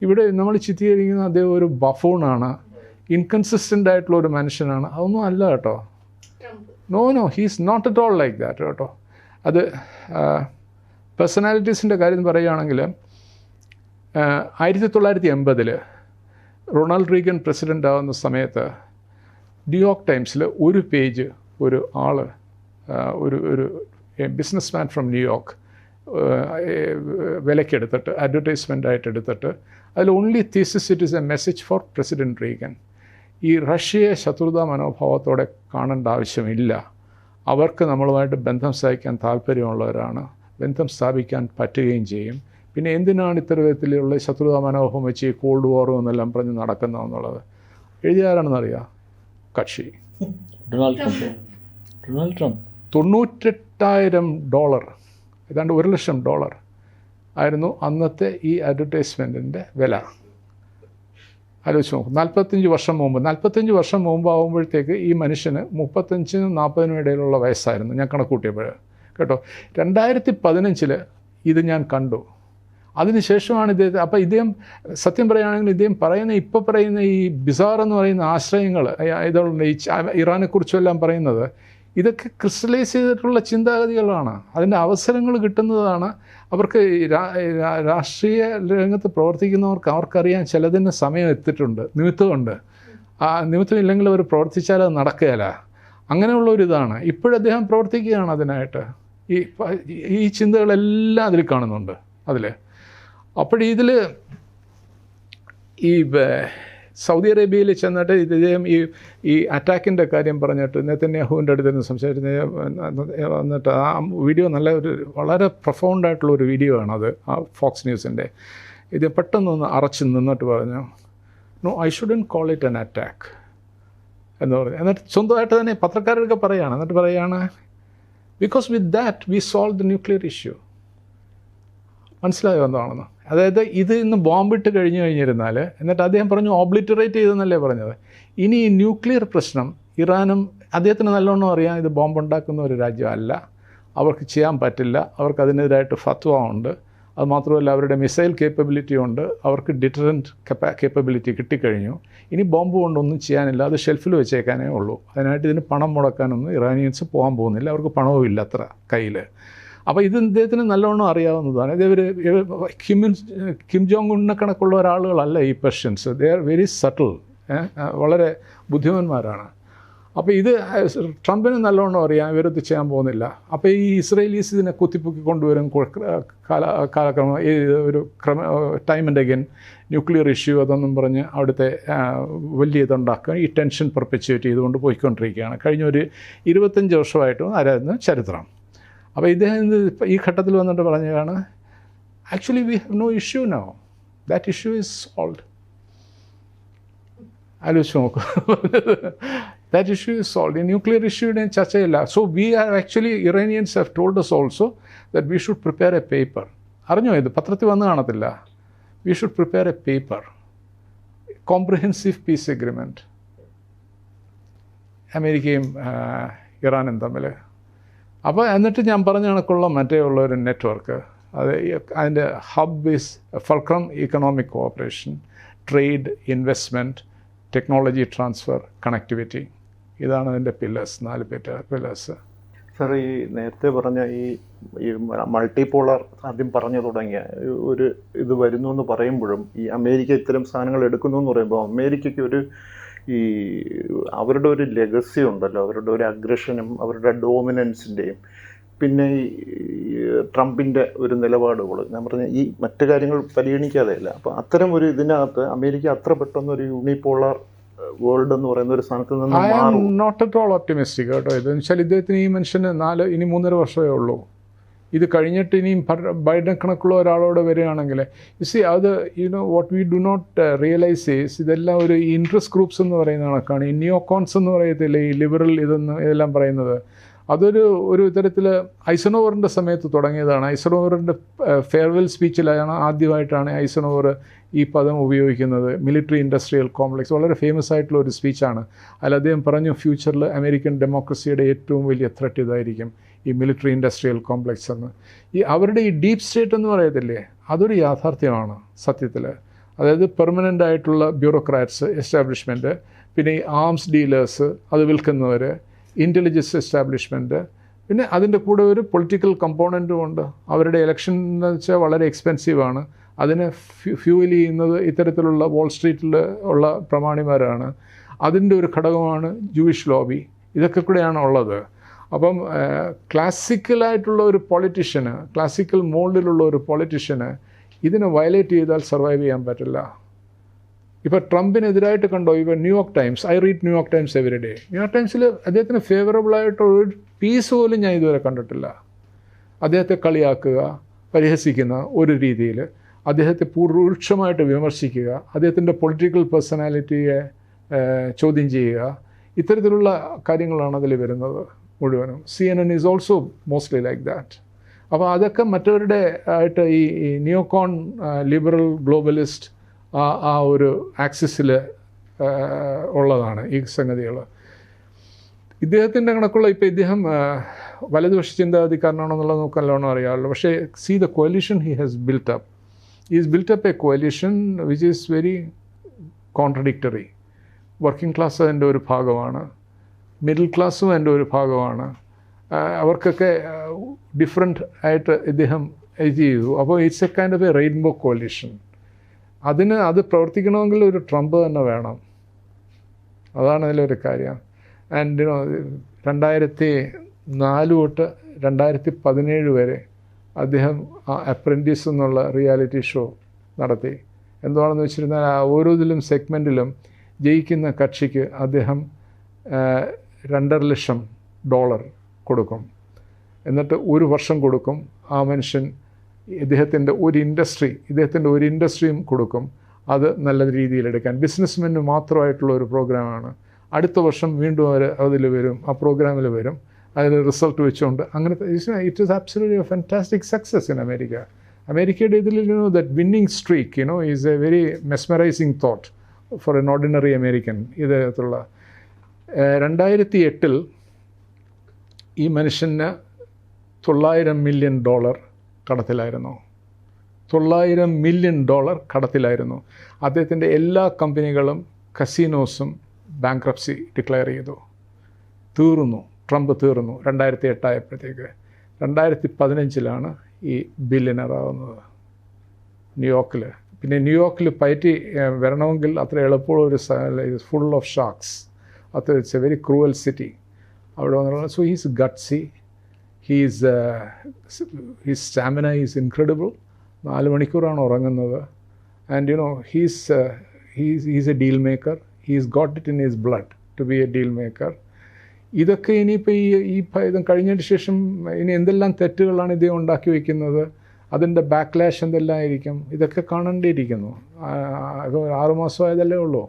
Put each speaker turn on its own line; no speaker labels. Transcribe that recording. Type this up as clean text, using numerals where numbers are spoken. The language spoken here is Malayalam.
ഇവിടെ നമ്മൾ ചിത്രീകരിക്കുന്ന അദ്ദേഹം ഒരു ബഫൂണാണ്, ഇൻകൺസിസ്റ്റൻ്റ് ആയിട്ടുള്ള ഒരു മനുഷ്യനാണ്. അതൊന്നും അല്ല കേട്ടോ. No he's not at all like that കേട്ടോ. അത് പേഴ്സണാലിറ്റീസിൻ്റെ കാര്യം പറയുകയാണെങ്കിൽ 1980 റൊണാൾഡ് റീഗൻ പ്രസിഡൻ്റ് ആവുന്ന സമയത്ത് ന്യൂയോർക്ക് ടൈംസിൽ ഒരു പേജ് ഒരു ആൾ ഒരു ബിസിനസ് മാൻ ഫ്രം ന്യൂയോർക്ക് വിലക്കെടുത്തിട്ട് അഡ്വർടൈസ്മെൻ്റായിട്ട് എടുത്തിട്ട് അതിൽ only thesis it is A message for president Reagan. ഈ റഷ്യയെ ശത്രുതാ മനോഭാവത്തോടെ കാണേണ്ട ആവശ്യമില്ല, അവർക്ക് നമ്മളുമായിട്ട് ബന്ധം സ്ഥാപിക്കാൻ താല്പര്യമുള്ളവരാണ്, ബന്ധം സ്ഥാപിക്കാൻ പറ്റുകയും ചെയ്യും. പിന്നെ എന്തിനാണ് ഇത്തരത്തിലുള്ള ശത്രുതാ മനോഭാവം വെച്ച് ഈ കോൾഡ് വാറും എന്നെല്ലാം പറഞ്ഞ് നടക്കുന്നതെന്നുള്ളത് എഴുതിയാരാണെന്നറിയാം? കക്ഷി
ഡൊണാൾഡ് ട്രംപ്.
$98,000 ഏതാണ്ട് $1,00,000 ആയിരുന്നു അന്നത്തെ ഈ അഡ്വർടൈസ്മെൻറ്റിൻ്റെ വില. ആലോചിച്ച് നോക്കും. 45 വർഷം മുമ്പ് ആകുമ്പോഴത്തേക്ക് ഈ മനുഷ്യന് 35-40 ഇടയിലുള്ള വയസ്സായിരുന്നു ഞാൻ കണക്കൂട്ടിയപ്പോൾ കേട്ടോ. 2015 ഇത് ഞാൻ കണ്ടു. അതിനുശേഷമാണ് ഇദ്ദേഹം, അപ്പോൾ ഇദ്ദേഹം സത്യം പറയുകയാണെങ്കിൽ ഇദ്ദേഹം ഇപ്പോൾ പറയുന്ന ഈ ബിസാർ എന്ന് പറയുന്ന ആശ്രയങ്ങൾ ഇതുണ്ട്, ഈ ഇറാനെക്കുറിച്ചെല്ലാം പറയുന്നത്, ഇതൊക്കെ ക്രിസ്റ്റലൈസ് ചെയ്തിട്ടുള്ള ചിന്താഗതികളാണ്. അതിൻ്റെ അവസരങ്ങൾ കിട്ടുന്നതാണ്. അവർക്ക് രാഷ്ട്രീയ രംഗത്ത് പ്രവർത്തിക്കുന്നവർക്ക് അവർക്കറിയാൻ ചിലതിന് സമയം എത്തിയിട്ടുണ്ട്, നിമിത്തമുണ്ട്. ആ നിമിത്തം ഇല്ലെങ്കിൽ അവർ പ്രവർത്തിച്ചാൽ അത് നടക്കുകയില്ല. അങ്ങനെയുള്ളൊരിതാണ്. ഇപ്പോഴദ്ദേഹം പ്രവർത്തിക്കുകയാണ് അതിനായിട്ട്. ഈ ചിന്തകളെല്ലാം അതിൽ കാണുന്നുണ്ട് അതിൽ. അപ്പോഴിതിൽ ഈ സൗദി അറേബ്യയിൽ ചെന്നിട്ട് ഇദ്ദേഹം ഈ അറ്റാക്കിൻ്റെ കാര്യം പറഞ്ഞിട്ട് നെതന്യാഹുവിൻ്റെ അടുത്ത് സംസാരിച്ച് വന്നിട്ട് ആ വീഡിയോ വളരെ പ്രൊഫൗണ്ടായിട്ടുള്ളൊരു വീഡിയോ ആണ് അത്, ആ ഫോക്സ് ന്യൂസിൻ്റെ. ഇത് പെട്ടെന്നൊന്ന് അറച്ച് നിന്നിട്ട് പറഞ്ഞു, no I shouldn't call it an attack എന്ന് പറഞ്ഞു. എന്നിട്ട് സ്വന്തമായിട്ട് തന്നെ പത്രക്കാരൊക്കെ പറയുകയാണ്. എന്നിട്ട് പറയുകയാണ്, because with that we solve the nuclear issue. മനസ്സിലായോ എന്താണെന്ന്? അതായത് ഇത് ഇന്ന് ബോംബിട്ട് കഴിഞ്ഞിരുന്നാൽ, എന്നിട്ട് അദ്ദേഹം പറഞ്ഞു ഓബ്ലിറ്ററേറ്റ് ചെയ്തെന്നല്ലേ പറഞ്ഞത്. ഇനി ഈ ന്യൂക്ലിയർ പ്രശ്നം ഇറാനും അദ്ദേഹത്തിന് നല്ലോണം അറിയാം, ഇത് ബോംബുണ്ടാക്കുന്ന ഒരു രാജ്യമല്ല, അവർക്ക് ചെയ്യാൻ പറ്റില്ല, അവർക്ക് അതിനെതിരായിട്ട് ഫത്വ ഉണ്ട്. അതുമാത്രമല്ല അവരുടെ മിസൈൽ കേപ്പബിലിറ്റി ഉണ്ട്, അവർക്ക് ഡിറ്ററൻറ്റ് കേപ്പബിലിറ്റി കിട്ടിക്കഴിഞ്ഞു. ഇനി ബോംബ് കൊണ്ടൊന്നും ചെയ്യാനില്ല, അത് ഷെൽഫിൽ വെച്ചേക്കാനേ ഉള്ളൂ. അതിനായിട്ട് ഇതിന് പണം മുടക്കാനൊന്നും ഇറാനിയൻസ് പോകാൻ പോകുന്നില്ല, അവർക്ക് പണവും ഇല്ല അത്ര കയ്യിൽ. അപ്പോൾ ഇത് ഇദ്ദേഹത്തിന് നല്ലോണം അറിയാവുന്നതാണ്. ഇതേവർ കിം ജോങ് ഉണ്ണിനെ കണക്കുള്ള ഒരാളുകളല്ല ഈ Persians. They are very subtle, വളരെ ബുദ്ധിമാന്മാരാണ്. അപ്പോൾ ഇത് ട്രംപിന് നല്ലോണം അറിയാം, ഇവരത് ചെയ്യാൻ പോകുന്നില്ല. അപ്പോൾ ഈ ഇസ്രയേലീസ് ഇതിനെ കുത്തിപ്പൊക്കി കൊണ്ടുവരും കാലക്രമം, ഒരു time and again nuclear issue അതൊന്നും പറഞ്ഞ് അവിടുത്തെ വലിയ ഇതുണ്ടാക്കുക, ഈ ടെൻഷൻ പെർപെച്വേറ്റ് ചെയ്തുകൊണ്ട് പോയിക്കൊണ്ടിരിക്കുകയാണ്. കഴിഞ്ഞ ഒരു 25 വർഷമായിട്ടും ആരായിരുന്നു ചരിത്രം. അപ്പോൾ ഇദ്ദേഹം ഈ ഘട്ടത്തിൽ വന്നിട്ട് പറഞ്ഞതാണ്, actually we have no issue now, that issue is solved. ആലോചിച്ച് നോക്കൂ, ദാറ്റ് ഇഷ്യൂ ഈസ് സോൾവ്ഡ്. ഈ ന്യൂക്ലിയർ ഇഷ്യൂവിനെ ചർച്ചയില്ല. So we are actually Iranians have told us also that we should prepare a paper. അറിഞ്ഞോ ഇത്? പത്രത്തിൽ വന്ന് കാണത്തില്ല. We should prepare a paper, comprehensive peace agreement, അമേരിക്കയും ഇറാനും തമ്മിൽ. അപ്പോൾ എന്നിട്ട് ഞാൻ പറഞ്ഞ കണക്കുള്ള മറ്റേ ഉള്ള ഒരു നെറ്റ്വർക്ക്, അത് അതിൻ്റെ hub is fulcrum economic cooperation, trade, investment, technology transfer, connectivity. ഇതാണ് അതിൻ്റെ പില്ലേഴ്സ്, 4 പില്ലേഴ്സ്.
സാർ, ഈ നേരത്തെ പറഞ്ഞ ഈ മൾട്ടിപോളർ ആദ്യം പറഞ്ഞു തുടങ്ങിയ ഒരു ഇത് വരുന്നു എന്ന് പറയുമ്പോഴും, ഈ അമേരിക്ക ഇത്തരം സാധനങ്ങൾ എടുക്കുന്നു എന്ന് പറയുമ്പോൾ അമേരിക്കയ്ക്ക് ഈ അവരുടെ ഒരു ലെഗസി ഉണ്ടല്ലോ, അവരുടെ ഒരു അഗ്രഷനും അവരുടെ ഡോമിനൻസിൻ്റെയും, പിന്നെ ഈ ട്രംപിൻ്റെ ഒരു നിലപാടുകൾ, ഞാൻ പറഞ്ഞ ഈ മറ്റു കാര്യങ്ങൾ പരിഗണിക്കാതെയല്ല. അപ്പോൾ അത്തരം ഒരു ഇതിനകത്ത് അമേരിക്ക അത്ര പെട്ടെന്നൊരു യൂണിപോളർ വേൾഡ് എന്ന് പറയുന്ന ഒരു സ്ഥാനത്ത് നിന്ന് മാറും.
നോട്ട് അറ്റ് ഓൾ ഓപ്റ്റിമിസ്റ്റിക് കേട്ടോ. ഇതെന്ന് വെച്ചാൽ ഇദ്ദേഹത്തിന് ഈ മനുഷ്യന് 3.5 വർഷമേ ഉള്ളൂ. ഇത് കഴിഞ്ഞിട്ട് ഇനിയും ബൈഡൻ കണക്കുള്ള ഒരാളോട് വരികയാണെങ്കിൽ അത് what we do not realise is, ഇതെല്ലാം ഒരു ഇൻട്രസ്റ്റ് ഗ്രൂപ്പ്സ് എന്ന് പറയുന്ന കണക്കാണ്. ഈ നിയോകോൺസ് എന്ന് പറയത്തില്ലേ, ഈ ലിബറൽ ഇതെല്ലാം പറയുന്നത്, ഒരു തരത്തിൽ ഐസനോവറിൻ്റെ സമയത്ത് തുടങ്ങിയതാണ്. ഐസനോവറിൻ്റെ ഫെയർവെൽ സ്പീച്ചിലാണ് ആദ്യമായിട്ടാണ് ഐസനോവർ ഈ പദം ഉപയോഗിക്കുന്നത്. മിലിറ്ററി ഇൻഡസ്ട്രിയൽ കോംപ്ലക്സ് വളരെ ഫേമസ് ആയിട്ടുള്ള ഒരു സ്പീച്ചാണ്. അതിൽ അദ്ദേഹം പറഞ്ഞു, ഫ്യൂച്ചറിൽ അമേരിക്കൻ ഡെമോക്രസിയുടെ ഏറ്റവും വലിയ ത്രെറ്റ് ഇതായിരിക്കും, ഈ മിലിറ്ററി ഇൻഡസ്ട്രിയൽ കോംപ്ലക്സ് എന്ന്. അവരുടെ ഈ ഡീപ്പ് സ്റ്റേറ്റ് എന്ന് പറയത്തില്ലേ, അതൊരു യാഥാർത്ഥ്യമാണ് സത്യത്തിൽ. അതായത് പെർമനൻ്റ് ആയിട്ടുള്ള ബ്യൂറോക്രാറ്റ്സ് എസ്റ്റാബ്ലിഷ്മെൻറ്റ്, പിന്നെ ഈ ആംസ് ഡീലേഴ്സ്, അത് വിൽക്കുന്നവർ, ഇൻ്റലിജൻസ് എസ്റ്റാബ്ലിഷ്മെൻറ്റ്, പിന്നെ അതിൻ്റെ കൂടെ ഒരു പൊളിറ്റിക്കൽ കമ്പോണൻറ്റും ഉണ്ട്. അവരുടെ ഇലക്ഷൻ എന്ന് വെച്ചാൽ വളരെ എക്സ്പെൻസീവാണ്. അതിനെ ഫ്യൂവൽ ചെയ്യുന്നത് ഇത്തരത്തിലുള്ള വാൾ സ്ട്രീറ്റിൽ ഉള്ള പ്രമാണിമാരാണ്. അതിൻ്റെ ഒരു ഘടകമാണ് ജൂയിഷ് ലോബി. ഇതൊക്കെ കൂടെയാണ് ഉള്ളത്. അപ്പം ക്ലാസിക്കലായിട്ടുള്ള ഒരു പൊളിറ്റീഷ്യന്, ക്ലാസിക്കൽ മോൾഡിലുള്ള ഒരു പൊളിറ്റീഷ്യന് ഇതിനെ വയലേറ്റ് ചെയ്താൽ സർവൈവ് ചെയ്യാൻ പറ്റില്ല. ഇപ്പോൾ ട്രംപിനെതിരായിട്ട് കണ്ടോ, ഇപ്പോൾ New York Times, I read New York Times every day. New York ടൈംസിൽ അദ്ദേഹത്തിന് ഫേവറബിളായിട്ടൊരു പീസ് പോലും ഞാൻ ഇതുവരെ കണ്ടിട്ടില്ല. അദ്ദേഹത്തെ കളിയാക്കുക, പരിഹസിക്കുന്ന ഒരു രീതിയിൽ, അദ്ദേഹത്തെ രൂക്ഷമായിട്ട് വിമർശിക്കുക, അദ്ദേഹത്തിൻ്റെ പൊളിറ്റിക്കൽ പേഴ്സണാലിറ്റിയെ ചോദ്യം ചെയ്യുക, ഇത്തരത്തിലുള്ള കാര്യങ്ങളാണ് അതിൽ വരുന്നത് മുഴുവനും. CNN is also mostly like that. അപ്പോൾ അതൊക്കെ മറ്റവരുടെ ആയിട്ട് ഈ നിയോകോൺ ലിബറൽ ഗ്ലോബലിസ്റ്റ് ആ ഒരു ആക്സിസിൽ ഉള്ളതാണ് ഈ സംഗതികൾ. ഇദ്ദേഹത്തിൻ്റെ കണക്കുള്ള ഇപ്പോൾ ഇദ്ദേഹം വലതുപക്ഷ ചിന്താഗതിക്കാരനാണെന്നുള്ളത് നമുക്ക് നല്ലോണം അറിയാമല്ലോ. പക്ഷേ see the coalition he has built up. He has built up a coalition which is very contradictory. Working class അതിൻ്റെ ഒരു ഭാഗമാണ്, മിഡിൽ ക്ലാസ്സും അതിൻ്റെ ഒരു ഭാഗമാണ്. അവർക്കൊക്കെ ഡിഫറെൻ്റ് ആയിട്ട് ഇദ്ദേഹം ഇത് ചെയ്തു. അപ്പോൾ it's a kind of a rainbow coalition. അത് പ്രവർത്തിക്കണമെങ്കിൽ ഒരു ട്രംപ് തന്നെ വേണം. അതാണ് അതിലൊരു കാര്യം. ആൻഡ് 2004 തൊട്ട് 2017 വരെ അദ്ദേഹം അപ്രൻറ്റീസ് എന്നുള്ള റിയാലിറ്റി ഷോ നടത്തി. എന്താണെന്ന് വെച്ചിരുന്നാൽ ഓരോതിലും സെഗ്മെൻറ്റിലും ജയിക്കുന്ന കക്ഷിക്ക് അദ്ദേഹം $2.5 ലക്ഷം കൊടുക്കും. എന്നിട്ട് 1 വർഷം കൊടുക്കും. ആ മനുഷ്യൻ ഇദ്ദേഹത്തിൻ്റെ ഒരു ഇൻഡസ്ട്രിയും കൊടുക്കും. അത് നല്ല രീതിയിലെടുക്കാൻ ബിസിനസ്മെന് മാത്രമായിട്ടുള്ള ഒരു പ്രോഗ്രാമാണ്. അടുത്ത വർഷം വീണ്ടും അവർ അതിൽ വരും, ആ പ്രോഗ്രാമിൽ വരും, അതിൽ റിസൾട്ട് വെച്ചുകൊണ്ട് അങ്ങനത്തെ. It is absolutely a fantastic success in America. അമേരിക്കയുടെ ഇതിൽ that winning streak is a very mesmerising thought for an ordinary American. ഇതേത്തുള്ള 2008 ഈ മനുഷ്യന് $900 മില്യൺ കടത്തിലായിരുന്നു. $900 മില്യൺ കടത്തിലായിരുന്നു. അദ്ദേഹത്തിൻ്റെ എല്ലാ കമ്പനികളും കസീനോസും ബാങ്ക്രപ്സി ഡിക്ലെയർ ചെയ്തു. ട്രംപ് തീർന്നു 2008 ആയപ്പോഴത്തേക്ക്. 2015 ഈ ബില്യനർ ആവുന്നത് ന്യൂയോർക്കിൽ. പിന്നെ ന്യൂയോർക്കിൽ പയറ്റി വരണമെങ്കിൽ അത്ര എളുപ്പമുള്ള ഒരു ഫുൾ ഓഫ് ഷാർക്സ്. അത് it's a very cruel city അവിടെ വന്നിട്ടുള്ളത്. So he's gutsy, his stamina is incredible. 4 മണിക്കൂറാണ് ഉറങ്ങുന്നത്. And he's a deal maker. He's got it in his blood to be a deal maker. ഇതൊക്കെ ഇനിയിപ്പോൾ ഇത് കഴിഞ്ഞതിന് ശേഷം ഇനി എന്തെല്ലാം തെറ്റുകളാണ് ഇദ്ദേഹം ഉണ്ടാക്കി വയ്ക്കുന്നത്, അതിൻ്റെ ബാക്ക്ലാഷ് എന്തെല്ലാം ആയിരിക്കും, ഇതൊക്കെ കാണേണ്ടിയിരിക്കുന്നു. 6 മാസമായതല്ലേ ഉള്ളൂ.